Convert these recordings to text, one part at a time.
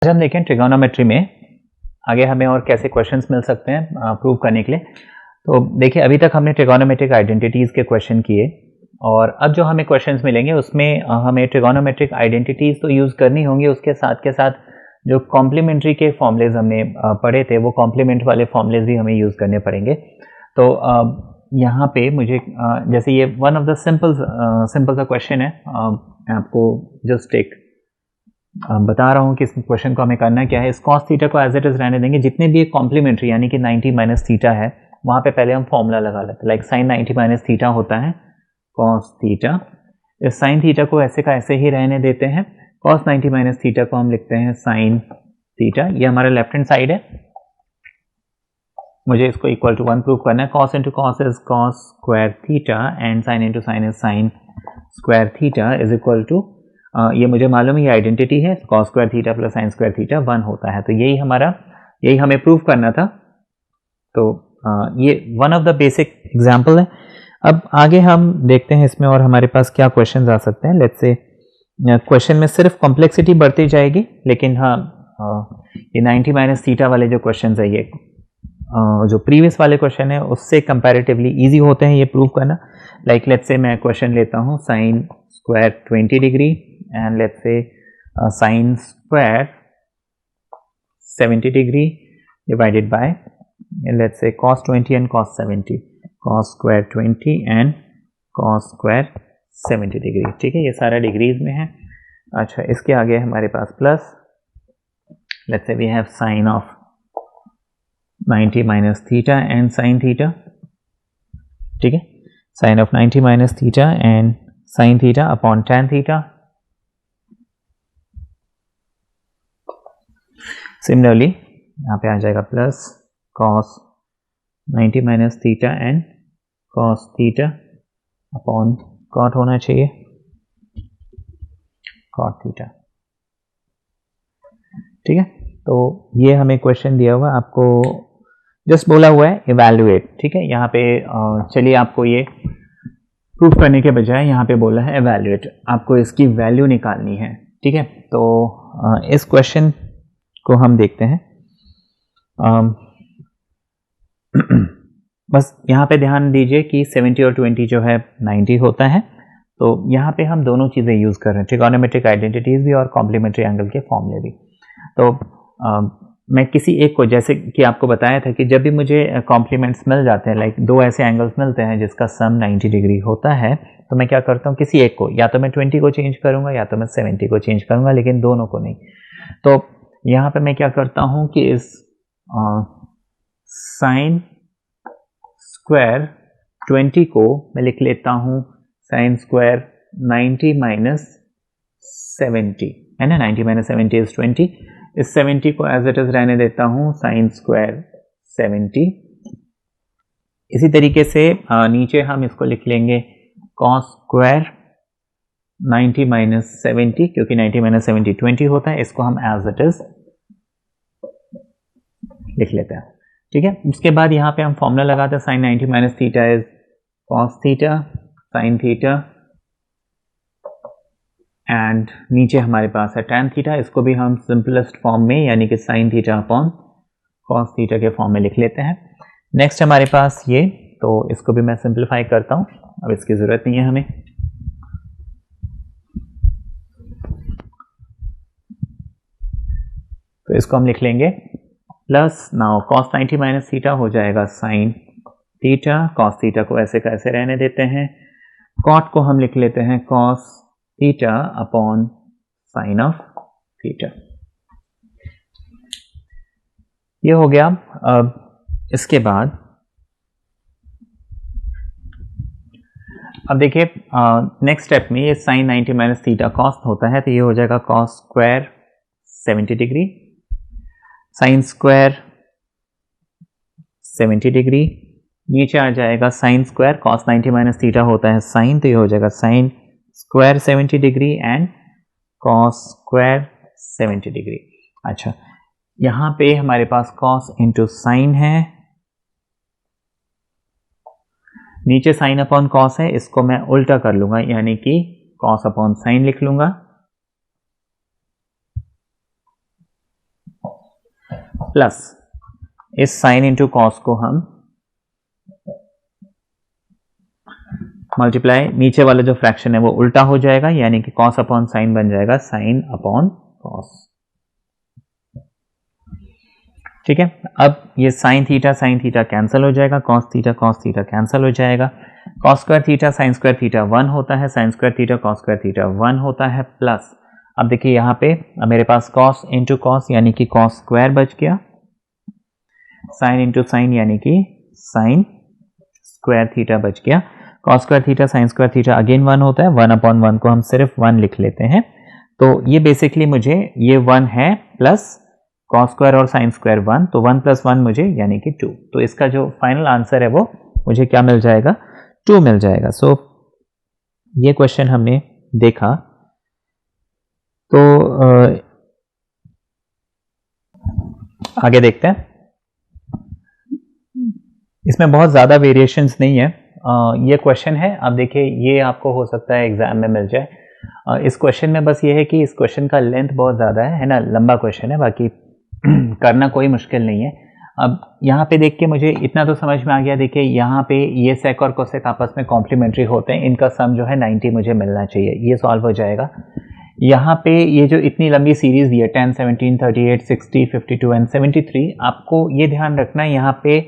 आज हम देखें ट्रिगोनोमेट्री में आगे हमें और कैसे क्वेश्चंस मिल सकते हैं प्रूव करने के लिए। तो देखिए अभी तक हमने ट्रिगोनोमेट्रिक आइडेंटिटीज़ के क्वेश्चन किए और अब जो हमें क्वेश्चंस मिलेंगे उसमें हमें ट्रिगोनोमेट्रिक आइडेंटिटीज़ तो यूज़ करनी होंगी, उसके साथ के साथ जो कॉम्प्लीमेंट्री के फॉर्मूलेज हमने पढ़े थे वो कॉम्प्लीमेंट वाले फॉर्मूलेज भी हमें यूज़ करने पड़ेंगे। तो यहाँ पे मुझे जैसे ये वन ऑफ द सिंपल सा क्वेश्चन है, मैं आपको जस्ट एक बता रहा हूँ कि इस क्वेश्चन को हमें करना क्या है। इस cos थीटा को एज इट इज रहने देंगे, जितने भी एक कॉम्प्लीमेंट्री यानी कि 90 माइनस थीटा है वहाँ पे पहले हम फॉर्मूला लगा लेते हैं। लाइक साइन 90 माइनस थीटा होता है cos थीटा, इस साइन थीटा को ऐसे का ऐसे ही रहने देते हैं। cos 90 माइनस थीटा को हम लिखते हैं साइन थीटा, ये हमारा लेफ्ट हैंड साइड है, मुझे इसको इक्वल टू 1 प्रूव करना है। cos into cos is cos square theta and sine into sine is sine square theta is equal to, ये मुझे मालूम है ये आइडेंटिटी है, cos square theta plus sine square theta 1 होता है। तो यही हमें प्रूव करना था। तो ये one of the basic example है। अब आगे हम देखते हैं इसमें और हमारे पास क्या क्वेश्चंस आ सकते हैं। लेट्स से क्वेश्चन में सिर्फ कॉम्प्लेक्सिटी बढ़ती जाएगी, लेकिन हाँ ये 90 माइनस थीटा वाले जो क्वेश्चन है ये जो प्रीवियस वाले क्वेश्चन है उससे कंपैरेटिवली इजी होते हैं ये प्रूव करना। लाइक लेट्स से मैं क्वेश्चन लेता हूँ sine square 20 degree and let's say sine square 70 degree divided by let's say cos 20 and cos 70, cos square 20 and cos square 70 degree। ठीक है, ये सारा डिग्रीज में है। अच्छा, इसके आगे हमारे पास plus let's say we have sin of 90 minus theta and sin theta। ठीक है, sin of 90 minus theta and sin theta upon tan theta। Similarly यहाँ पे आ जाएगा plus cos 90 minus theta and cos theta upon cot होना चाहिए cot theta. ठीक है, तो ये हमें क्वेश्चन दिया हुआ, आपको जस्ट बोला हुआ है इवैल्यूएट। ठीक है, यहाँ पे चलिए आपको ये प्रूफ करने के बजाय यहाँ पे बोला है इवैल्यूएट, आपको इसकी वैल्यू निकालनी है। ठीक है, तो इस क्वेश्चन को हम देखते हैं। बस यहाँ पे ध्यान दीजिए कि 70 और 20 जो है 90 होता है। तो यहाँ पे हम दोनों चीज़ें यूज़ कर रहे हैं, ट्रिगोनोमेट्रिक आइडेंटिटीज़ भी और कॉम्प्लीमेंट्री एंगल के फॉर्मूले भी। तो मैं किसी एक को, जैसे कि आपको बताया था कि जब भी मुझे कॉम्प्लीमेंट्स मिल जाते हैं, लाइक दो ऐसे एंगल्स मिलते हैं जिसका सम 90 डिग्री होता है, तो मैं क्या करता हूँ किसी एक को, या तो मैं 20 को चेंज करूँगा या तो मैं 70 को चेंज करूँगा, लेकिन दोनों को नहीं। तो यहाँ पे मैं क्या करता हूँ कि इस साइन स्क्वायर 20 को मैं लिख लेता हूँ साइन स्क्वायर 90 माइनस 70, है ना, 90 माइनस 70 इज 20। इस 70 को एज इट इज रहने देता हूँ साइन स्क्वायर 70। इसी तरीके से नीचे हम इसको लिख लेंगे कॉस स्क्वायर 90 माइनस 70, क्योंकि 90 माइनस 70 20 होता है, इसको हम एज इट इज लिख लेते हैं। ठीक है, उसके बाद यहाँ पे हम फॉर्मूला लगाते हैं sine 90 minus theta is cos theta sine theta, and नीचे हमारे पास है tan थीटा, इसको भी हम सिंपलेस्ट फॉर्म में यानी कि sign theta upon cos theta के फॉर्म में लिख लेते हैं। नेक्स्ट हमारे पास ये, तो इसको भी मैं सिंप्लीफाई करता हूँ, अब इसकी ज़रूरत नहीं है हमें। तो इसको हम लिख लेंगे plus, now cos 90 minus theta हो जाएगा साइन थीटा, cos थीटा को ऐसे का ऐसे रहने देते हैं, cot को हम लिख लेते हैं cos theta upon sign of theta. ये हो गया। अब इसके बाद अब देखिए नेक्स्ट स्टेप में ये साइन 90 माइनस थीटा कॉस होता है, तो ये हो जाएगा cos square 70 degree sine square 70 degree, नीचे आ जाएगा sine square cos 90 minus theta होता है साइन, तो ये हो जाएगा sine square 70 degree and cos square 70 degree. अच्छा, यहाँ पे हमारे पास कॉस इंटू साइन है, नीचे साइन अपॉन कॉस है, इसको मैं उल्टा कर लूँगा यानी कि कॉस अपॉन साइन लिख लूँगा। प्लस इस साइन इंटू कॉस को हम मल्टीप्लाई, नीचे वाला जो फ्रैक्शन है वो उल्टा हो जाएगा, यानी कि कॉस अपॉन साइन बन जाएगा साइन अपॉन कॉस। ठीक है, अब ये साइन थीटा कैंसिल हो जाएगा, कॉस थीटा कैंसिल हो जाएगा, cos square theta sine square theta 1 होता है, sine square theta cos square theta 1 होता है, प्लस अब देखिए यहाँ पे मेरे पास कॉस इंटू कॉस यानी कि कॉस स्क्वायर बच गया, साइन इंटू साइन यानी कि साइन स्क्वायर थीटा बच गया, cos square theta sine square theta again 1 होता है, 1 अपॉन 1 को हम सिर्फ 1 लिख लेते हैं। तो ये बेसिकली मुझे ये 1 है प्लस कॉस स्क्वायर और साइन स्क्वायर 1, तो 1 प्लस 1 मुझे यानी कि 2। तो इसका जो फाइनल आंसर है वो मुझे क्या मिल जाएगा, 2 मिल जाएगा। सो ये क्वेश्चन हमने देखा। तो आगे देखते हैं। इसमें बहुत ज़्यादा वेरिएशंस नहीं है। ये क्वेश्चन है, अब देखिए ये आपको हो सकता है एग्जाम में मिल जाए। इस क्वेश्चन में बस ये है कि इस क्वेश्चन का लेंथ बहुत ज़्यादा है ना, लंबा क्वेश्चन है, बाकी करना कोई मुश्किल नहीं है। अब यहाँ पे देख के मुझे इतना तो समझ में आ गया, देखिए यहाँ पे ये सेक और कोसेक आपस में कॉम्प्लीमेंट्री होते हैं, इनका सम जो है 90 मुझे मिलना चाहिए, ये सॉल्व हो जाएगा। यहाँ पे ये जो इतनी लंबी सीरीज दी है 10, 17, 38, 60, 52 एंड 73, आपको ये ध्यान रखना है यहाँ पे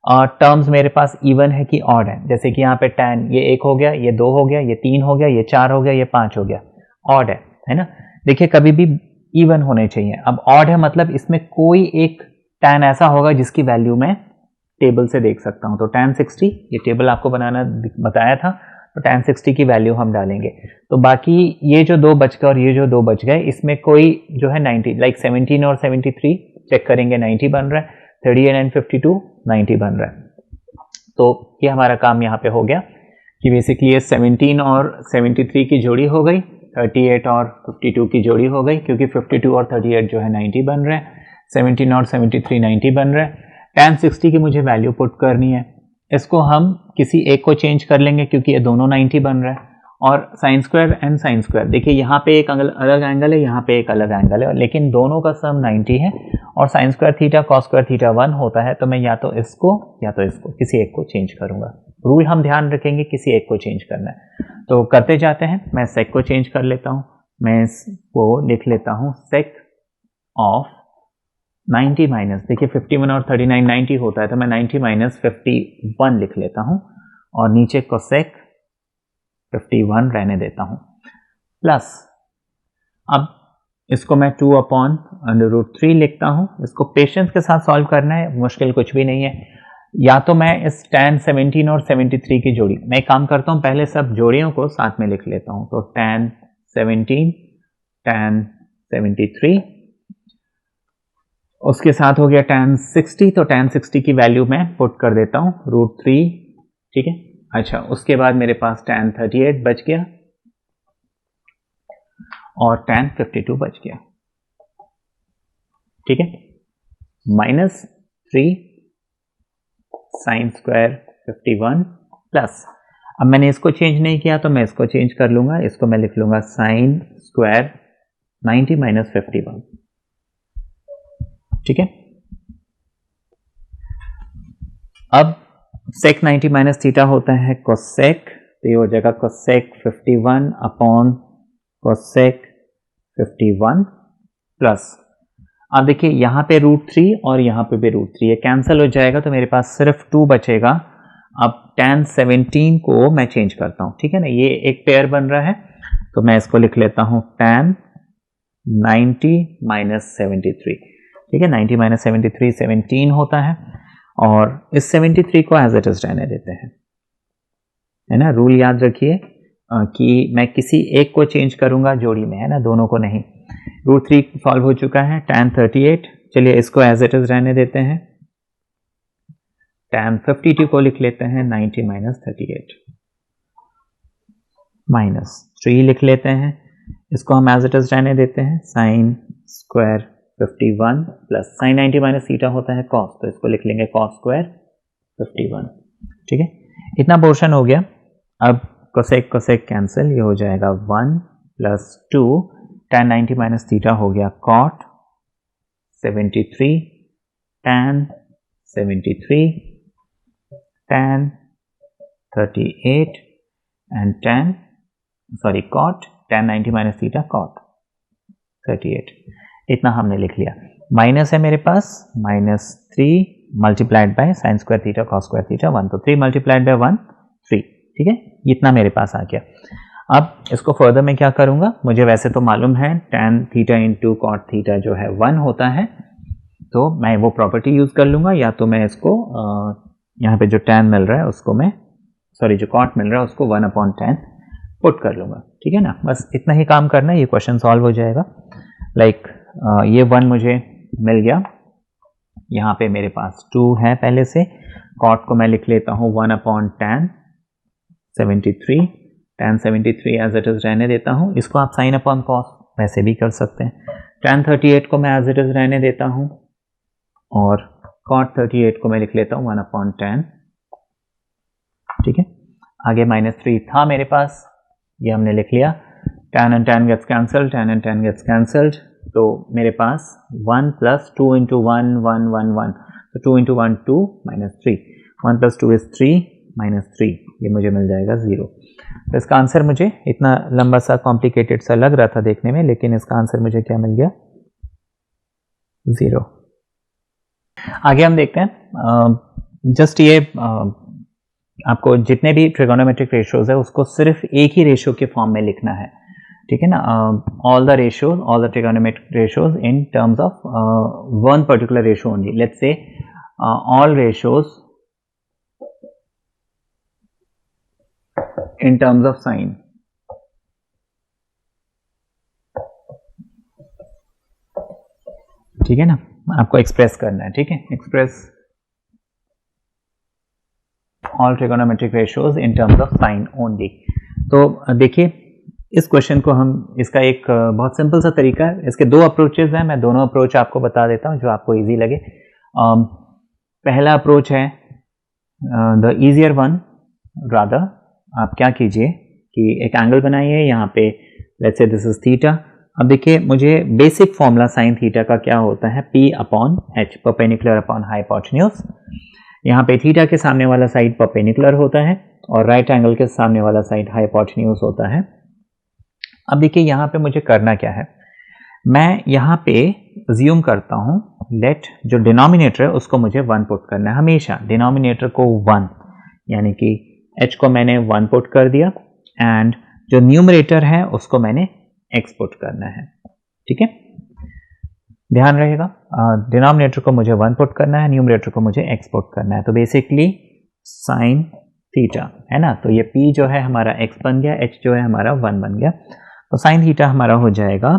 टर्म्स मेरे पास इवन है कि ऑड है। जैसे कि यहाँ पे tan ये 1 हो गया, ये 2 हो गया, ये 3 हो गया, ये 4 हो गया, ये 5 हो गया, ऑड है ना। देखिए कभी भी इवन होने चाहिए। अब ऑड है मतलब इसमें कोई एक tan ऐसा होगा जिसकी वैल्यू मैं टेबल से देख सकता हूँ। तो tan 60, ये टेबल आपको बनाना बताया था, तो tan 60 की वैल्यू हम डालेंगे। तो बाकी ये जो 2 बच गए और ये जो 2 बच गए, इसमें कोई जो है 90, लाइक 17 और 73 चेक करेंगे 90 बन रहा है, 38 एंड 52 90 बन रहा है। तो ये हमारा काम यहाँ पे हो गया कि बेसिकली ये 17 और 73 की जोड़ी हो गई, 38 और 52 की जोड़ी हो गई, क्योंकि 52 और 38 जो है 90 बन रहे हैं, 17 और 73 90 बन रहे हैं। tan 60 की मुझे वैल्यू पुट करनी है, इसको हम किसी एक को चेंज कर लेंगे क्योंकि ये दोनों 90 बन रहे हैं। और sign square and sine square, देखिए यहाँ पे एक अलग एंगल है, यहाँ पे एक अलग एंगल है, लेकिन दोनों का सम 90 है। और sign square theta cos square theta 1 होता है, तो मैं या तो इसको किसी एक को चेंज करूंगा। रूल हम ध्यान रखेंगे, किसी एक को चेंज करना है। तो करते जाते हैं, मैं सेक को चेंज कर लेता हूँ, मैं इसको लिख लेता हूँ सेक ऑफ 90 माइनस, देखिए 51 और 39 90 होता है, तो मैं 90 माइनस 51 लिख लेता हूँ, और नीचे कोसेक 51 रहने देता हूँ, प्लस अब इसको मैं 2 अपॉन √3 लिखता हूँ। इसको पेशेंस के साथ सॉल्व करना है, मुश्किल कुछ भी नहीं है। या तो मैं इस tan 17 और 73 की जोड़ी, मैं एक काम करता हूँ, पहले सब जोड़ियों को साथ में लिख लेता हूँ। तो tan 17 tan 73, उसके साथ हो गया tan 60, तो tan 60 की वैल्यू मैं पुट कर देता हूँ √3, ठीक है। अच्छा, उसके बाद मेरे पास tan 38 बच गया और tan 52 बच गया, ठीक है, माइनस 3 साइन स्क्वायर 51 प्लस, अब मैंने इसको चेंज नहीं किया तो मैं इसको चेंज कर लूंगा, इसको मैं लिख लूंगा साइन स्क्वायर 90 माइनस 51, ठीक है। अब सेक 90 माइनस थीटा होता है कोसेक, तो ये हो जाएगा कोसेक 51 अपॉन कोसेक 51 प्लस, अब देखिए यहाँ पे √3 और यहाँ पे भी √3, ये कैंसिल हो जाएगा, तो मेरे पास सिर्फ 2 बचेगा। अब tan 17 को मैं चेंज करता हूँ, ठीक है ना, ये एक पेयर बन रहा है, तो मैं इसको लिख लेता हूँ tan 90 माइनस 73, ठीक है। 90 माइनस 73 17 होता है, और इस 73 को एज इट इज रहने देते हैं, है ना। रूल याद रखिए कि मैं किसी एक को चेंज करूंगा जोड़ी में, है ना, दोनों को नहीं। √3 सॉल्व हो चुका है, tan 38, चलिए इसको एज इट इज रहने देते हैं। tan 52 को लिख लेते हैं 90 माइनस 38, माइनस 3 लिख लेते हैं, इसको हम एज इट इज रहने देते हैं, sine square 51 plus sign 90 minus theta होता है कॉस, तो इसको लिख लेंगे कॉस स्क्वायर 51, ठीक है। इतना पोर्शन हो गया। अब कोसेक कोसेक कैंसिल, ये हो जाएगा 1 प्लस 2 tan 90 माइनस थीटा हो गया cot 73 tan 73, tan 38 and cot tan 90 minus theta cot 38, इतना हमने लिख लिया। माइनस है मेरे पास -3 multiplied by sine square theta cos square theta 1, तो 3 मल्टीप्लाइड बाय 1 3, ठीक है, इतना मेरे पास आ गया। अब इसको फर्दर मैं क्या करूंगा, मुझे वैसे तो मालूम है tan theta into cot theta जो है 1 होता है, तो मैं वो प्रॉपर्टी यूज कर लूंगा, या तो मैं इसको यहाँ पे जो tan मिल रहा है उसको मैं जो कॉट मिल रहा है उसको 1/10 पुट कर लूंगा, ठीक है ना। बस इतना ही काम करना है, ये क्वेश्चन सॉल्व हो जाएगा। लाइक ये 1 मुझे मिल गया, यहाँ पे मेरे पास 2 है पहले से, कॉट को मैं लिख लेता हूँ 1/tan 73, tan 73 as it is रहने देता हूँ, इसको आप साइन अपॉन कॉस वैसे भी कर सकते हैं। tan 38 को मैं एज इट इज रहने देता हूँ और cot 38 को मैं लिख लेता हूँ 1/10, ठीक है। आगे -3 था मेरे पास, ये हमने लिख लिया, tan and tan gets cancelled, tan and tan gets cancelled, तो मेरे पास 1 + 2 × 1 1 1 1, तो 2 × 1 2 -3, 1 + 2 is 3 -3, ये मुझे मिल जाएगा 0। तो इसका आंसर मुझे इतना लंबा सा कॉम्प्लिकेटेड सा लग रहा था देखने में, लेकिन इसका आंसर मुझे क्या मिल गया, 0। आगे हम देखते हैं, जस्ट ये आपको जितने भी ट्रिगोनोमेट्रिक रेशियोज है उसको सिर्फ एक ही रेशियो के फॉर्म में लिखना है, ठीक है ना। All the ratios, all the trigonometric ratios in terms of one particular ratio only. Let's say all ratios in terms of sine, ठीक है ना, आपको एक्सप्रेस करना है, ठीक है, express all trigonometric ratios in terms of sine only. तो देखिए इस क्वेश्चन को हम, इसका एक बहुत सिंपल सा तरीका है, इसके 2 अप्रोचेज हैं, मैं दोनों अप्रोच आपको बता देता हूं जो आपको इजी लगे। पहला अप्रोच है द इजियर वन, रादर आप क्या कीजिए कि एक एंगल बनाइए, यहाँ पे let's say this is theta. अब देखिए मुझे बेसिक फॉर्मूला साइन थीटा का क्या होता है, P/H, परपेंडिकुलर अपॉन हाइपोटेन्यूज। यहाँ पे थीटा के सामने वाला साइड परपेंडिकुलर होता है और राइट एंगल के सामने वाला साइड हाइपोटेन्यूज होता है। अब देखिए यहाँ पे मुझे करना क्या है, मैं यहाँ पे अज्यूम करता हूँ, लेट जो डिनोमिनेटर है उसको मुझे 1 पुट करना है, हमेशा डिनोमिनेटर को 1, यानी कि h को मैंने 1 पुट कर दिया एंड जो न्यूमरेटर है उसको मैंने x पुट करना है, ठीक है, ध्यान रहेगा। डिनोमिनेटर को मुझे 1 पुट करना है, न्यूमरेटर को मुझे x पुट करना है, तो बेसिकली साइन थीटा है ना, तो ये p जो है हमारा x बन गया, h जो है हमारा 1 बन गया, तो साइन थीटा हमारा हो जाएगा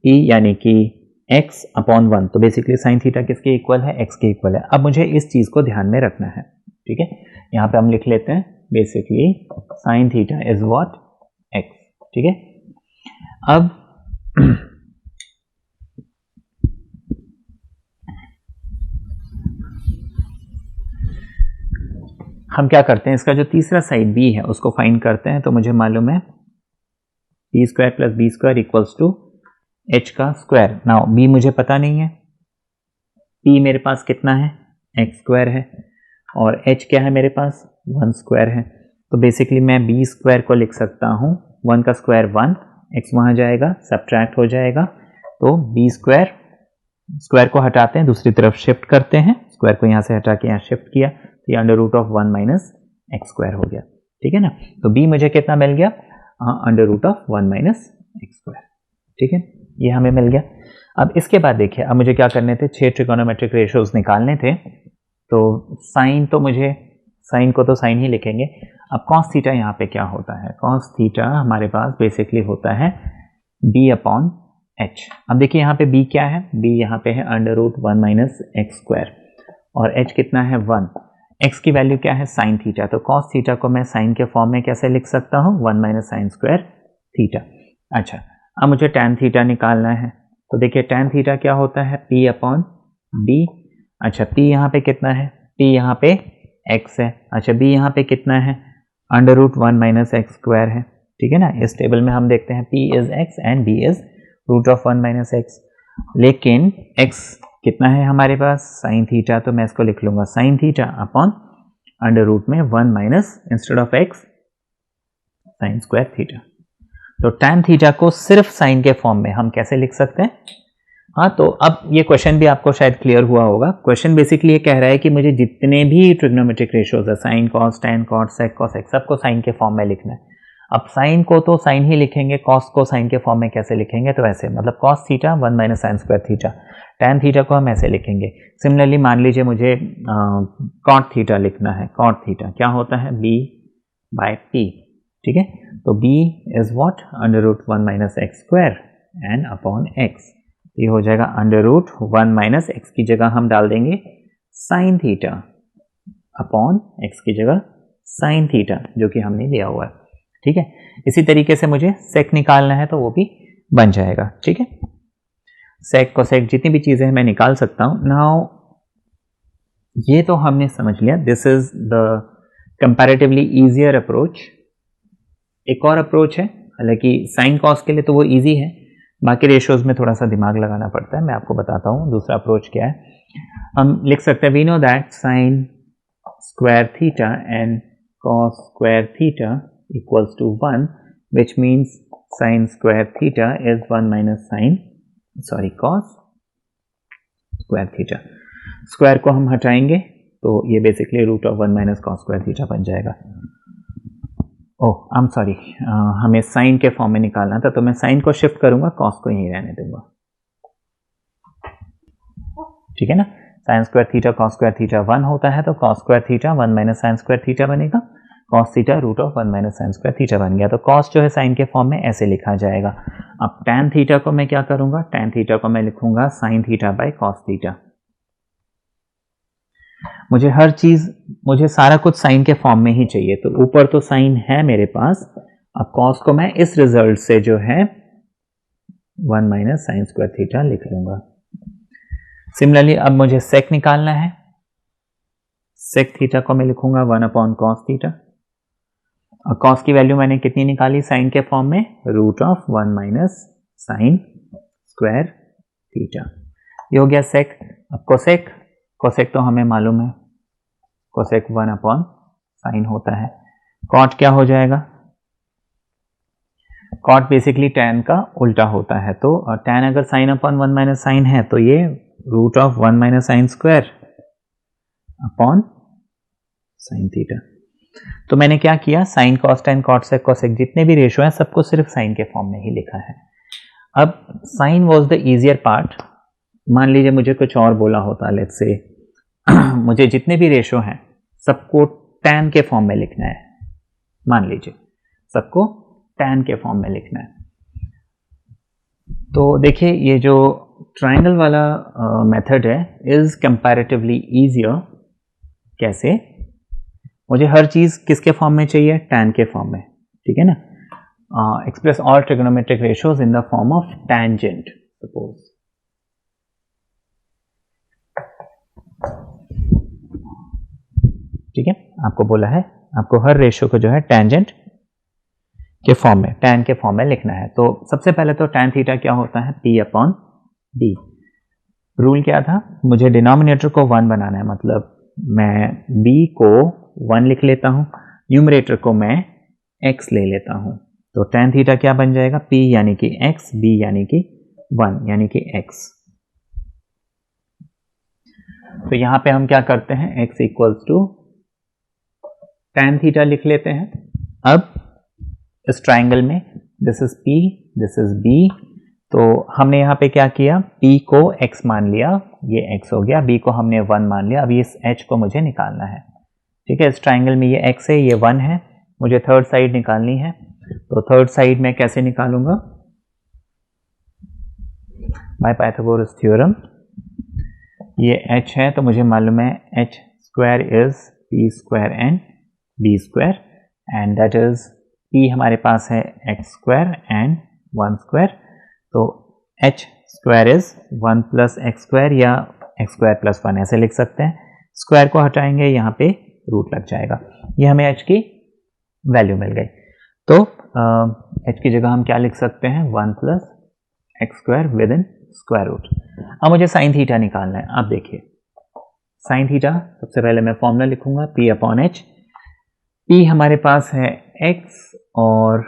p यानी कि x/1, तो बेसिकली साइन थीटा किसके इक्वल है, x के इक्वल है। अब मुझे इस चीज को ध्यान में रखना है, ठीक है, यहाँ पे हम लिख लेते हैं basically sine theta is what, x, ठीक है। अब हम क्या करते हैं, इसका जो तीसरा साइड b है उसको फाइंड करते हैं, तो मुझे मालूम है p² + b² equals to h का स्क्वायर। नाउ b मुझे पता नहीं है, p मेरे पास कितना है, x² है, और h क्या है मेरे पास, 1² है, तो बेसिकली मैं b² को लिख सकता हूँ, 1 का स्क्वायर 1, x वहाँ जाएगा, सब्ट्रैक्ट हो जाएगा, तो b² स्क्वायर को हटाते हैं, दूसरी तरफ शिफ्ट करते हैं, स्क्वायर को यहाँ से हटा के यहाँ शिफ्ट किया, तो ये √1 - x² हो गया, ठीक है ना। तो b मुझे कितना मिल गया, √1 - x², ठीक है, ये हमें मिल गया। अब इसके बाद देखिए, अब मुझे क्या करने थे, 6 ट्रिगोनोमेट्रिक रेशियोज निकालने थे, तो साइन तो मुझे, साइन को तो साइन ही लिखेंगे। अब कॉस थीटा यहाँ पे क्या होता है, कॉस थीटा हमारे पास बेसिकली होता है b/h। अब देखिए यहाँ पे b क्या है, b यहाँ पे है √1 - x² और h कितना है 1, x की वैल्यू क्या है साइन थीटा, तो कॉस थीटा को मैं साइन के फॉर्म में कैसे लिख सकता हूँ, 1 - sin² थीटा। अच्छा, अब मुझे tan थीटा निकालना है, तो देखिए tan थीटा क्या होता है, P/d। अच्छा, p यहाँ पे कितना है, p यहाँ पे x है, अच्छा b यहाँ पे कितना है, √1 - x² है, ठीक है ना। इस टेबल में हम देखते हैं p is x and b is √1 - x, लेकिन x कितना है हमारे पास साइन थीटा, तो मैं इसको लिख लूंगा sine theta upon under root में 1 minus instead of x sine square theta. तो टैन थीटा को सिर्फ साइन के फॉर्म में हम कैसे लिख सकते हैं? हाँ, तो अब ये क्वेश्चन भी आपको शायद क्लियर हुआ होगा। क्वेश्चन बेसिकली ये कह रहा है कि मुझे जितने भी ट्रिग्नोमेट्रिक रेशियोज है, sine cos tan cot sec cosec, सबको साइन के फॉर्म में लिखना है। अब साइन को तो साइन ही लिखेंगे, कॉस को साइन के फॉर्म में कैसे लिखेंगे? तो ऐसे, मतलब cos theta 1 minus sine square theta. Tan theta को हम ऐसे लिखेंगे। सिमिलरली मान लीजिए मुझे कॉट थीटा लिखना है। कॉट थीटा क्या होता है? b बाय p, ठीक है। तो b is what? Under root 1 minus x square and upon x। ये हो जाएगा अंडर रूट 1 माइनस एक्स की जगह हम डाल देंगे साइन थीटा अपॉन x की जगह साइन थीटा, जो कि हमने लिया हुआ है, ठीक है। इसी तरीके से मुझे सेक निकालना है तो वो भी बन जाएगा, ठीक है। सेक कोसेक जितनी भी चीजें मैं निकाल सकता हूं। नाउ ये तो हमने समझ लिया, this is the comparatively easier approach. एक और अप्रोच है, हालांकि साइन कॉस के लिए तो वो इजी है, बाकी रेशियोज में थोड़ा सा दिमाग लगाना पड़ता है। मैं आपको बताता हूँ दूसरा अप्रोच क्या है। हम लिख सकते हैं, we know that sine square theta and cos square theta equals to 1, which means sin square theta is 1 minus cos square theta। Square को हम हटाएंगे तो ये basically root of 1 minus cos square theta बन जाएगा। ओह आई एम सॉरी, हमें sine के form में निकालना था, तो मैं साइन को शिफ्ट करूंगा, कॉस को यहीं रहने दूंगा, ठीक है ना। Sine square theta cos square theta 1 होता है, तो cos square theta 1 minus sine square theta बनेगा। Cos theta root of 1 minus sine square theta बन गया। तो कॉस जो है साइन के फॉर्म में ऐसे लिखा जाएगा। अब टैन थीटा को मैं क्या करूंगा? टैन थीटा को मैं लिखूंगा sine theta by cos theta. मुझे सारा कुछ साइन के फॉर्म में ही चाहिए, तो ऊपर तो साइन है मेरे पास। अब कॉस को मैं इस रिजल्ट से जो है 1 माइनस साइन स्क्वायर थीटा लिख लूंगा। सिमिलरली अब मुझे सेक निकालना है। सेक थीटा को मैं लिखूंगा 1 अपॉन कॉस थीटा। और कॉस की वैल्यू मैंने कितनी निकाली साइन के फॉर्म में? Root of 1 minus sine square theta. ये हो गया सेक। अब कोसेक, कोसेक तो हमें मालूम है, कोसेक 1 अपॉन साइन होता है। कॉट क्या हो जाएगा? कॉट बेसिकली टैन का उल्टा होता है, तो टैन अगर साइन अपॉन 1 माइनस साइन है तो ये root of 1 minus sine square upon sine theta. तो मैंने क्या किया? Sine cos tan cot sec cosec जितने भी रेशो हैं सबको सिर्फ साइन के फॉर्म में ही लिखा है। अब sine was the easier part. मान लीजिए मुझे कुछ और बोला होता, लेट्स से मुझे जितने भी रेशो हैं सबको टैन के फॉर्म में लिखना है। मान लीजिए सबको टैन के फॉर्म में लिखना है, तो देखिए ये जो ट्राइंगल वाला मेथड है इज कंपैरेटिवली इजियर। कैसे? मुझे हर चीज किसके फॉर्म में चाहिए? टैन के फॉर्म में, ठीक है ना। Express all trigonometric ratios in the form of tangent, suppose. ठीक है, आपको बोला है आपको हर रेशियो को जो है टैंजेंट के फॉर्म में, टैन के फॉर्म में लिखना है। तो सबसे पहले तो टैन थीटा क्या होता है? P upon D। रूल क्या था? मुझे डिनोमिनेटर को 1 बनाना है, मतलब मैं B को 1 लिख लेता हूं, न्यूमरेटर को मैं x ले लेता हूं। तो टैन थीटा क्या बन जाएगा? P यानी कि x, B यानी कि 1 यानी कि x। तो यहां पे हम क्या करते हैं? x equals to tan theta लिख लेते हैं। अब इस ट्राइंगल में this is P, this is B, तो हमने यहाँ पे क्या किया? P को x मान लिया, ये x हो गया, B को हमने 1 मान लिया। अभी इस h को मुझे निकालना है, ठीक है। इस ट्राइंगल में ये x है, ये 1 है, मुझे थर्ड साइड निकालनी है। तो थर्ड साइड मैं कैसे निकालूंगा? By Pythagoras theorem. ये h है तो मुझे मालूम है h square is p square and b square, and that is p हमारे पास है x स्क्वायर एंड 1 स्क्वायर। तो h square is 1 plus x square या x स्क्वायर प्लस 1 ऐसे लिख सकते हैं। स्क्वायर को हटाएंगे, यहाँ पे रूट लग जाएगा। ये हमें h की वैल्यू मिल गई। तो h की जगह हम क्या लिख सकते हैं? 1 plus x square within square root. अब मुझे साइन थीटा निकालना है। आप देखिए साइन थीटा, सबसे पहले मैं फॉर्मूला लिखूंगा P अपॉन एच। P हमारे पास है x और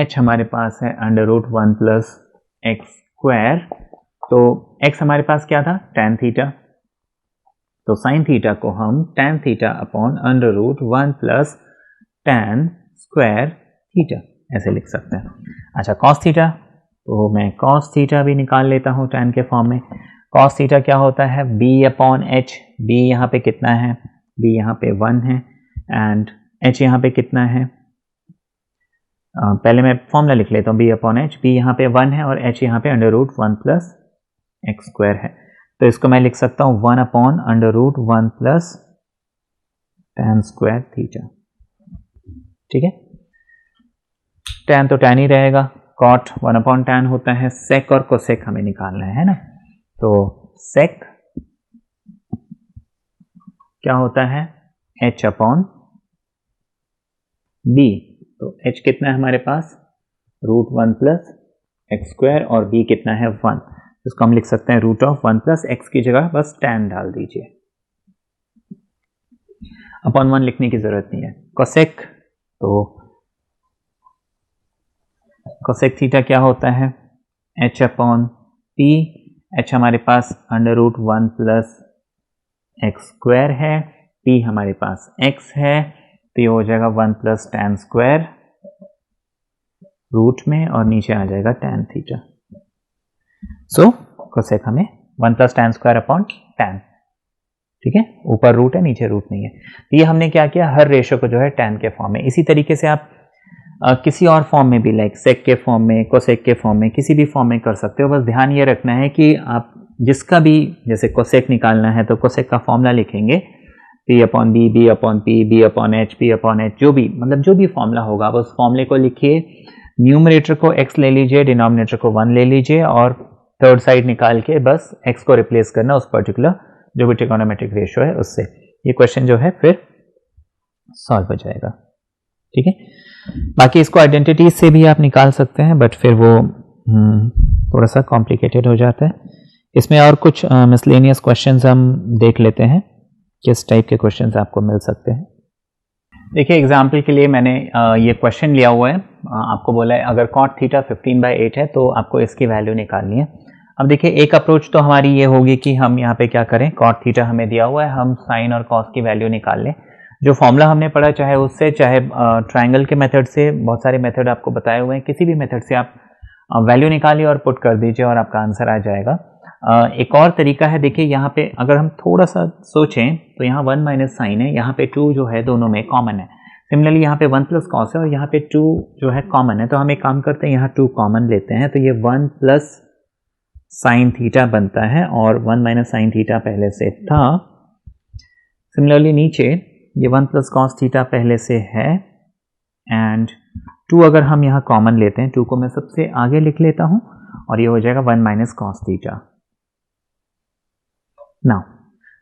h हमारे पास है under root 1 plus x square. तो x हमारे पास क्या था, tan थीटा, तो साइन थीटा को हम tan theta upon under root 1 plus tan square theta ऐसे लिख सकते हैं। अच्छा cos थीटा, तो मैं cos थीटा भी निकाल लेता हूँ tan के फॉर्म में। cos थीटा क्या होता है, b अपॉन एच। b यहाँ पे कितना है, b यहाँ पे 1 है एंड h यहाँ पे कितना है, पहले मैं फॉर्मूला लिख लेता हूँ b अपॉन एच। b यहाँ पे 1 है और h यहाँ पे under root 1 plus x square है। तो इसको मैं लिख सकता हूँ 1 upon under root 1 plus tan square theta. ठीक है, tan तो tan ही रहेगा, cot 1 अपॉन tan होता है, sec और cosec हमें निकालना है ना। तो sec क्या होता है, h अपॉन b। तो h कितना है हमारे पास, रूट 1 प्लस एक्स स्क्वायर और b कितना है 1। इसको हम लिख सकते हैं रूट ऑफ 1 प्लस एक्स की जगह बस tan डाल दीजिए, अपॉन 1 लिखने की जरूरत नहीं है। cosec, तो cosec थीटा क्या होता है, h अपॉन p। h हमारे पास under root 1 plus x square है, p हमारे पास x है, तो ये हो जाएगा 1 प्लस tan स्क्वायर रूट में और नीचे आ जाएगा tan थीटा। सो cosec हमें 1 plus tan square upon tan, ठीक है, ऊपर रूट है नीचे रूट नहीं है। तो ये हमने क्या किया, हर रेशो को जो है tan के फॉर्म में। इसी तरीके से आप किसी और फॉर्म में भी, लाइक sec के फॉर्म में, cosec के फॉर्म में, किसी भी फॉर्म में कर सकते हो। बस ध्यान ये रखना है कि आप जिसका भी, जैसे cosec निकालना है तो cosec का फॉर्मूला लिखेंगे p upon b, b upon p, b upon h, p upon h, जो भी मतलब जो भी फॉर्मूला होगा आप उस फॉर्मूले को लिखिए। न्यूमरेटर को x ले लीजिए, डिनोमिनेटर को 1 ले लीजिए और थर्ड साइड निकाल के बस x को रिप्लेस करना उस पर्टिकुलर जो भी ट्रिगोनोमेट्रिक रेशियो है उससे। ये क्वेश्चन जो है फिर सॉल्व हो जाएगा। ठीक है, बाकी इसको आइडेंटिटीज से भी आप निकाल सकते हैं, बट फिर वो थोड़ा सा कॉम्प्लिकेटेड हो जाता है। इसमें और कुछ मिसलेनियस क्वेश्चंस हम देख लेते हैं, किस टाइप के क्वेश्चंस आपको मिल सकते हैं। देखिए एग्जाम्पल के लिए मैंने ये क्वेश्चन लिया हुआ है, आपको बोला है अगर cot थीटा 15/8 है तो आपको इसकी वैल्यू निकालनी है। अब देखिए एक अप्रोच तो हमारी ये होगी कि हम यहाँ पे क्या करें, cot थीटा हमें दिया हुआ है, हम साइन और cos की वैल्यू निकाल लें। जो फॉर्मूला हमने पढ़ा चाहे उससे, चाहे ट्राइंगल के मेथड से, बहुत सारे मेथड आपको बताए हुए हैं, किसी भी मेथड से आप वैल्यू निकालिए और पुट कर दीजिए और आपका आंसर आ जाएगा। एक और तरीका है, देखिए यहाँ पे अगर हम थोड़ा सा सोचें तो यहाँ 1 माइनस साइन है, यहाँ पे 2 जो है दोनों में कॉमन है। सिमिलरली यहाँ पे 1 प्लस कॉस है और यहाँ पे 2 जो है कॉमन है, तो हम एक काम करते हैं यहाँ 2 कॉमन लेते हैं, तो ये 1 प्लस साइन थीटा बनता है और 1 माइनस साइन थीटा पहले से था। सिमिलरली नीचे ये 1 प्लस कॉस थीटा पहले से है एंड 2 अगर हम यहाँ कॉमन लेते हैं, 2 को मैं सबसे आगे लिख लेता हूँ और ये हो जाएगा 1 minus cos theta. Now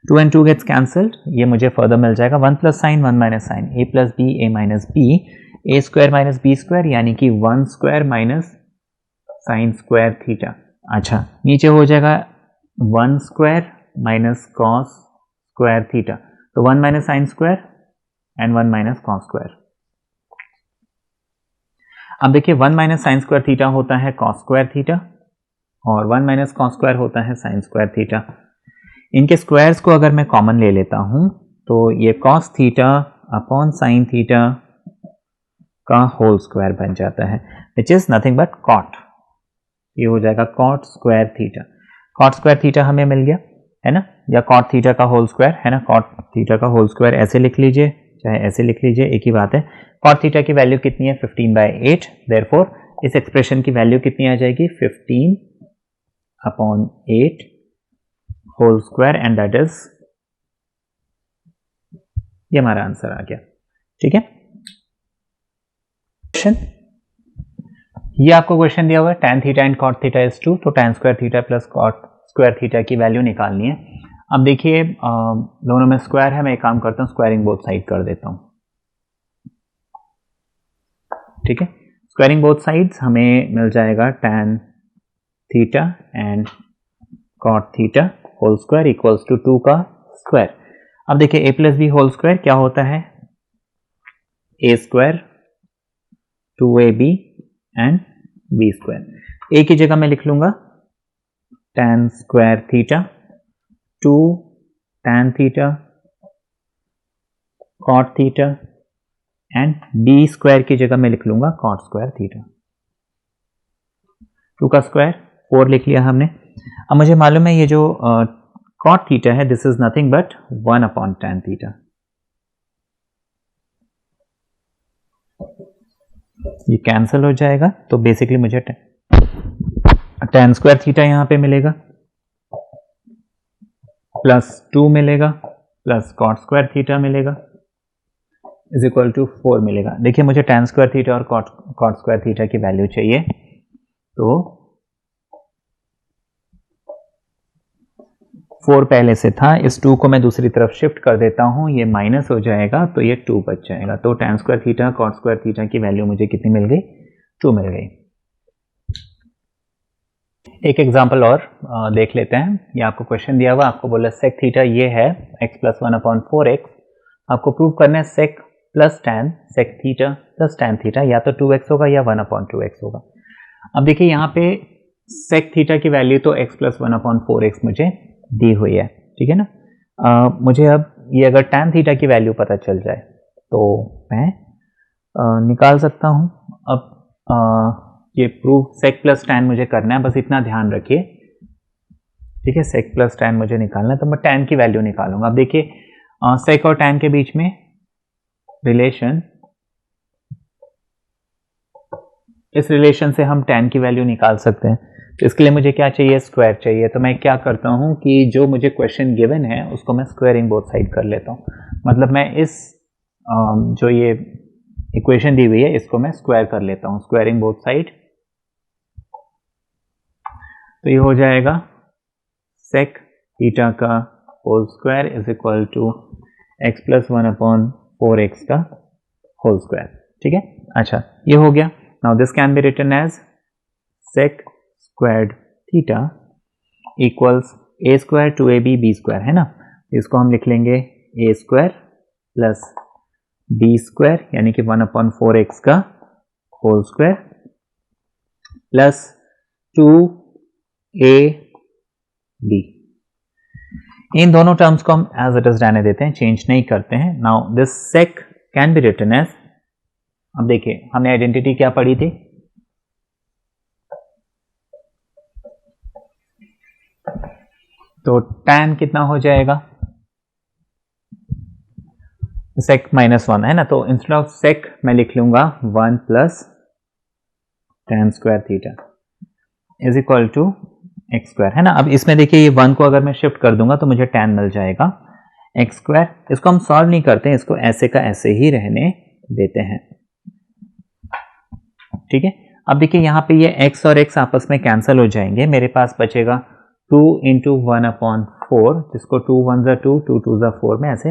2 and 2 gets cancelled, ये मुझे फर्दर मिल जाएगा 1 plus sine 1 minus sine, a plus b a minus b, a square minus b square यानी कि 1 square minus sine square theta. अच्छा नीचे हो जाएगा 1 square minus cos square theta, तो 1 minus sine square and 1 minus cos square. अब देखिए 1 minus sine square theta होता है कॉस स्क्वायर थीटा और 1 माइनस कॉस स्क्वायर होता है साइन स्क्वायर थीटा। इनके स्क्वायर्स को अगर मैं कॉमन ले लेता हूं तो ये cos theta upon sine theta का होल स्क्वायर बन जाता है, which is nothing but cot. ये हो जाएगा cot square theta. Cot square theta हमें मिल गया है ना, या कॉट थीटा का होल स्क्वायर है ना, कॉट थीटा का होल स्क्वायर ऐसे लिख लीजिए चाहे ऐसे लिख लीजिए, एक ही बात है। कॉट थीटा की वैल्यू कितनी है 15/8, देयरफॉर इस एक्सप्रेशन की वैल्यू कितनी आ जाएगी 15/8 whole square and that is, ये हमारा आंसर आ गया। ठीक है, क्वेश्चन ये आपको क्वेश्चन दिया हुआ है tan theta and cot theta is 2, तो tan square theta plus cot square theta की वैल्यू निकालनी है। अब देखिए दोनों में स्क्वायर है, मैं एक काम करता हूँ स्क्वायरिंग बोथ साइड कर देता हूँ। ठीक है, स्क्वायरिंग बोथ साइड्स हमें मिल जाएगा tan theta and cot theta whole square equals to 2 का स्क्वायर। अब देखिए a plus b whole square क्या होता है, a square 2ab and b square. a की जगह मैं लिख लूंगा tan square theta 2 tan theta cot theta and b square की जगह मैं लिख लूंगा कॉट स्क्वायर थीटा। 2 का स्क्वायर 4 लिख लिया हमने। अब मुझे मालूम है ये जो कॉट थीटा है this is nothing but 1 upon tan theta. ये कैंसिल हो जाएगा तो बेसिकली मुझे tan स्क्वायर थीटा यहां पे मिलेगा प्लस 2 मिलेगा प्लस कॉट स्क्वायर थीटा मिलेगा इज इक्वल टू 4 मिलेगा। देखिए मुझे tan स्क्वायर थीटा और कॉट स्क्वायर थीटा की वैल्यू चाहिए, तो 4 पहले से था, इस 2 को मैं दूसरी तरफ शिफ्ट कर देता हूं, ये माइनस हो जाएगा तो ये 2 बच जाएगा। तो tan square theta cot square theta की वैल्यू मुझे कितनी मिल गई, 2 मिल गई। एक एग्जांपल और देख लेते हैं। ये आपको क्वेश्चन दिया हुआ, आपको बोला सेक थीटा ये है x प्लस 1 अपॉन 4x, आपको प्रूव करना है sec plus tan sec theta plus tan theta या तो 2x होगा या 1 अपॉन 2x होगा। अब देखिए यहाँ पे सेक थीटा की वैल्यू तो x प्लस 1 अपॉन 4x मुझे दी हुई है, ठीक है ना। मुझे अब ये अगर टैन थीटा की वैल्यू पता चल जाए तो मैं निकाल सकता हूँ। अब ये प्रूफ सेक प्लस टैन मुझे करना है, बस इतना ध्यान रखिए, ठीक है। सेक प्लस टैन मुझे निकालना है तो मैं टैन की वैल्यू निकालूंगा। अब देखिए सेक और टैन के बीच में रिलेशन, इस रिलेशन से हम टैन की वैल्यू निकाल सकते हैं। तो इसके लिए मुझे क्या चाहिए, स्क्वायर चाहिए। तो मैं क्या करता हूं कि जो मुझे क्वेश्चन गिवन है उसको मैं स्क्वायरिंग बोथ साइड कर लेता हूं। मतलब मैं इस जो ये इक्वेशन दी हुई है इसको मैं स्क्वायर कर लेता हूं, स्क्वायरिंग बोथ साइड। तो ये हो जाएगा सेक थीटा का whole square is equal to x plus 1 upon 4x का होल स्क्वायर, ठीक है। अच्छा ये हो गया। Now this can be written as sec squared theta equals a square 2ab b square, है ना। इसको हम लिख लेंगे a square plus b square यानी कि 1 अपॉन 4x का होल स्क्वायर प्लस 2ab। इन दोनों टर्म्स को हम एज इट इज रहने देते हैं, चेंज नहीं करते हैं। Now this sec can be written as, अब देखिए हमने आइडेंटिटी क्या पढ़ी थी, तो tan कितना हो जाएगा, सेक माइनस 1 है ना। तो इंस्टेड ऑफ सेक मैं लिख लूंगा 1 plus tan square theta is equal to x square, है ना। अब इसमें देखिए ये 1 को अगर मैं शिफ्ट कर दूंगा तो मुझे tan मिल जाएगा एक्स स्क्वायर। इसको हम सॉल्व नहीं करते हैं, इसको ऐसे का ऐसे ही रहने देते हैं, ठीक है। अब देखिए यहाँ पे ये x और x आपस में कैंसिल हो जाएंगे, मेरे पास बचेगा 2 इंटू 1 अपॉन 4, जिसको 2 1 ज़ा 2 2 2 ज़ा 4 में ऐसे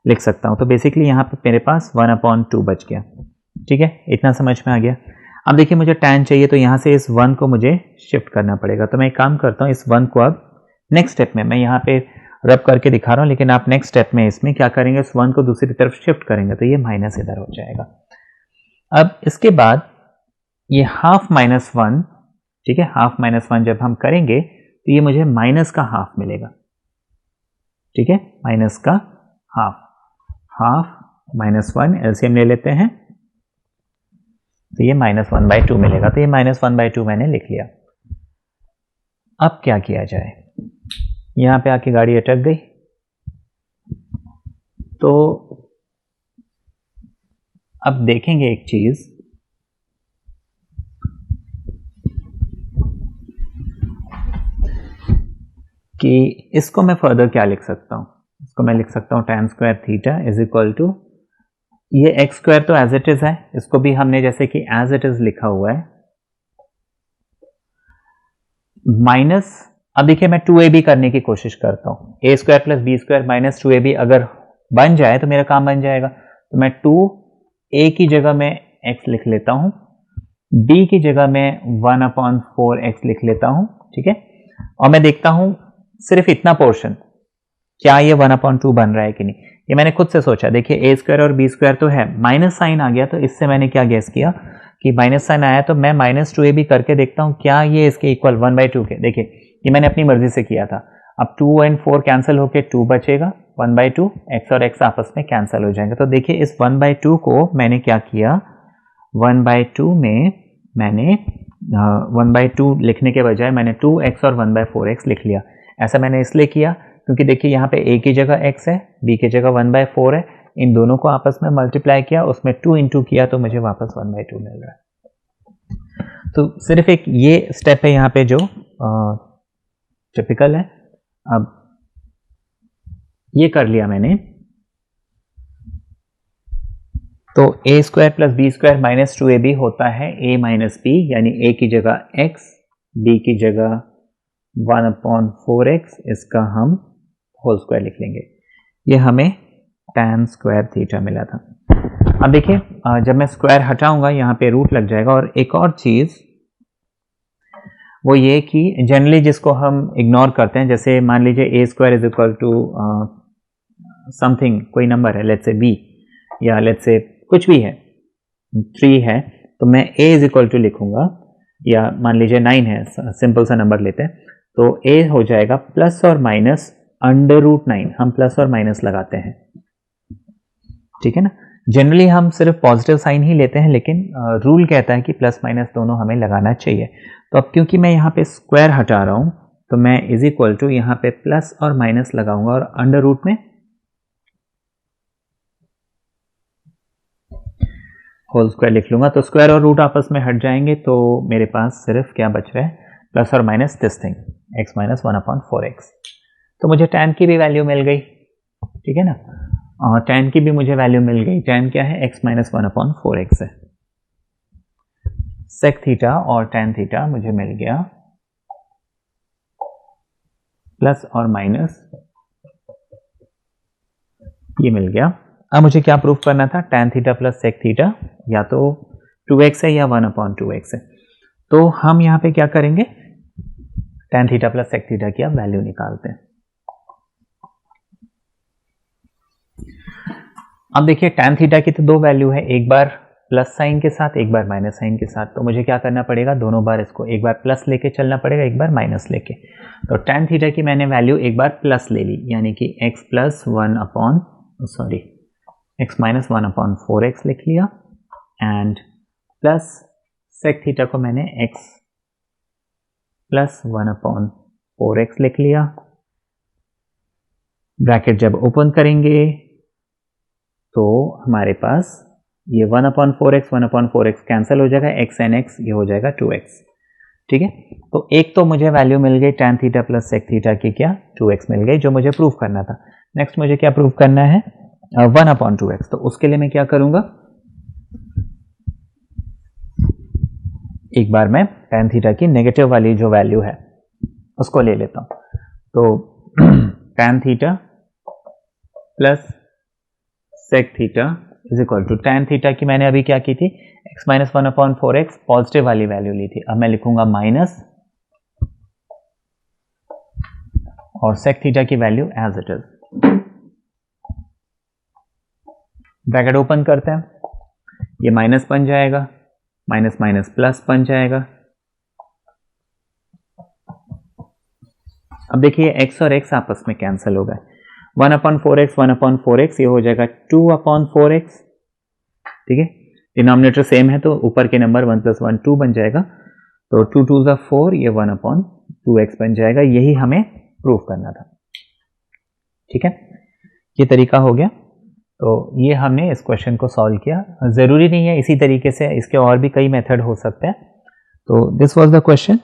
लिख सकता हूँ। तो बेसिकली यहाँ पे मेरे पास 1 अपॉन 2 बच गया, ठीक है। इतना समझ में आ गया। अब देखिए मुझे tan चाहिए तो यहाँ से इस 1 को मुझे शिफ्ट करना पड़ेगा। तो मैं एक काम करता हूँ, इस 1 को अब नेक्स्ट स्टेप में मैं यहाँ पे रब करके दिखा रहा हूँ, लेकिन आप नेक्स्ट स्टेप में इसमें क्या करेंगे, इस 1 को दूसरी तरफ शिफ्ट करेंगे तो ये माइनस इधर हो जाएगा। अब इसके बाद ये हाफ माइनस 1, ठीक है, हाफ माइनस 1 जब हम करेंगे तो ये मुझे माइनस का हाफ मिलेगा, ठीक है, माइनस का हाफ, हाफ माइनस 1 एलसीएम ले लेते हैं तो ये माइनस 1/2 मिलेगा। तो ये माइनस 1/2 मैंने लिख लिया। अब क्या किया जाए, यहां पे आके गाड़ी अटक गई, तो अब देखेंगे एक चीज कि इसको मैं फर्दर क्या लिख सकता हूं। इसको मैं लिख सकता हूं tan square theta is equal to, ये एक्स स्क्वायर तो एज इट इज है, इसको भी हमने जैसे कि एज इट इज लिखा हुआ है, माइनस, अब देखिए मैं 2ab करने की कोशिश करता हूं, a square plus b square minus 2ab अगर बन जाए तो मेरा काम बन जाएगा। तो मैं 2a की जगह में x लिख लेता हूं, b की जगह में 1 अपॉन 4x लिख लेता हूं, ठीक है। और मैं देखता हूं सिर्फ इतना पोर्शन, क्या ये 1/2 बन रहा है कि नहीं, ये मैंने खुद से सोचा। देखिए ए स्क्वायर और बी स्क्वायर तो है, माइनस साइन आ गया तो इससे मैंने क्या गेस किया कि माइनस साइन आया तो मैं -2ab करके देखता हूँ क्या ये इसके इक्वल 1/2 के। देखिए ये मैंने अपनी मर्जी से किया था। अब 2 और 4 कैंसिल होके 2 बचेगा, 1/2 x और x आपस में कैंसिल हो जाएंगे। तो देखिए इस 1/2 को मैंने क्या किया, 1/2 में मैंने 1/2 लिखने के बजाय मैंने 2x और 1/4x लिख लिया। ऐसा मैंने इसलिए किया क्योंकि देखिए यहाँ पे a की जगह x है, b की जगह 1/4 है, इन दोनों को आपस में मल्टीप्लाई किया, उसमें 2 इंटू किया तो मुझे वापस 1/2 मिल रहा है। तो सिर्फ एक ये स्टेप है यहाँ पे जो टिपिकल है। अब ये कर लिया मैंने, तो a square plus b square minus 2ab होता है a माइनस b, यानी a की जगह x, b की जगह 1/4x, इसका हम होल स्क्वायर लिख लेंगे। ये हमें tan स्क्वायर थीटा मिला था। अब देखिए जब मैं स्क्वायर हटाऊंगा यहाँ पे रूट लग जाएगा। और एक और चीज वो ये कि जनरली जिसको हम इग्नोर करते हैं, जैसे मान लीजिए a square is equal to something, कोई नंबर है लेट्स से b, या लेट्स से कुछ भी है 3 है, तो मैं a इज इक्वल टू लिखूंगा, या मान लीजिए 9 है, सिंपल सा नंबर लेते हैं, तो a हो जाएगा प्लस और माइनस √9। हम प्लस और माइनस लगाते हैं, ठीक है ना। जनरली हम सिर्फ पॉजिटिव साइन ही लेते हैं, लेकिन रूल कहता है कि प्लस माइनस दोनों हमें लगाना चाहिए। तो अब क्योंकि मैं यहाँ पे स्क्वायर हटा रहा हूं तो मैं इज इक्वल टू यहाँ पे प्लस और माइनस लगाऊंगा और अंडर रूट में होल स्क्वायर लिख लूंगा। तो स्क्वायर और रूट आपस में हट जाएंगे, तो मेरे पास सिर्फ क्या बच रहा है, प्लस और minus this thing x minus 1/4x। तो मुझे tan की भी वैल्यू मिल गई, ठीक है ना, और tan की भी मुझे वैल्यू मिल गई। tan क्या है, x माइनस 1/4x है। सेक थीटा और tan थीटा मुझे मिल गया प्लस और माइनस, ये मिल गया। अब मुझे क्या प्रूफ करना था, tan theta plus sec theta या तो 2x है या 1/2x है। तो हम यहाँ पे क्या करेंगे, tan theta plus sec theta की वैल्यू निकालते हैं। अब देखिए tan थीटा की तो दो वैल्यू है, एक बार प्लस साइन के साथ, एक बार माइनस साइन के साथ। तो मुझे क्या करना पड़ेगा, दोनों बार इसको एक बार प्लस लेके चलना पड़ेगा, एक बार माइनस लेके। तो tan थीटा की मैंने वैल्यू एक बार प्लस ले ली, यानी कि x माइनस 1/4x लिख लिया, एंड प्लस सेक थीटा को मैंने x प्लस 1/4x लिख लिया। ब्रैकेट जब ओपन करेंगे तो हमारे पास ये 1/4x कैंसिल हो जाएगा, x एंड x ये हो जाएगा 2x, ठीक है। तो एक तो मुझे वैल्यू मिल गई tan theta plus sec theta की, क्या 2x मिल गई, जो मुझे प्रूफ करना था। नेक्स्ट मुझे क्या प्रूफ करना है, 1/2x। तो उसके लिए मैं क्या करूंगा, एक बार मैं tan थीटा की नेगेटिव वाली जो वैल्यू है उसको ले लेता हूं। तो tan theta plus sec theta is equal to tan theta की मैंने अभी क्या की थी, x माइनस 1/4x पॉजिटिव वाली वैल्यू ली थी। अब मैं लिखूंगा माइनस और सेक थीटा की value as it is. Bracket open करते हैं, ये माइनस बन जाएगा, माइनस माइनस प्लस बन जाएगा। अब देखिए x और x आपस में कैंसिल हो गए, 1/4x ये हो जाएगा 2/4x, ठीक है। डिनोमिनेटर सेम है तो ऊपर के नंबर 1 + 1 2 बन जाएगा, तो 2 2 = 4, ये 1/2x बन जाएगा। यही हमें प्रूफ करना था, ठीक है। ये तरीका हो गया। तो ये हमने इस क्वेश्चन को सॉल्व किया। ज़रूरी नहीं है इसी तरीके से, इसके और भी कई मेथड हो सकते हैं। तो दिस वाज द क्वेश्चन।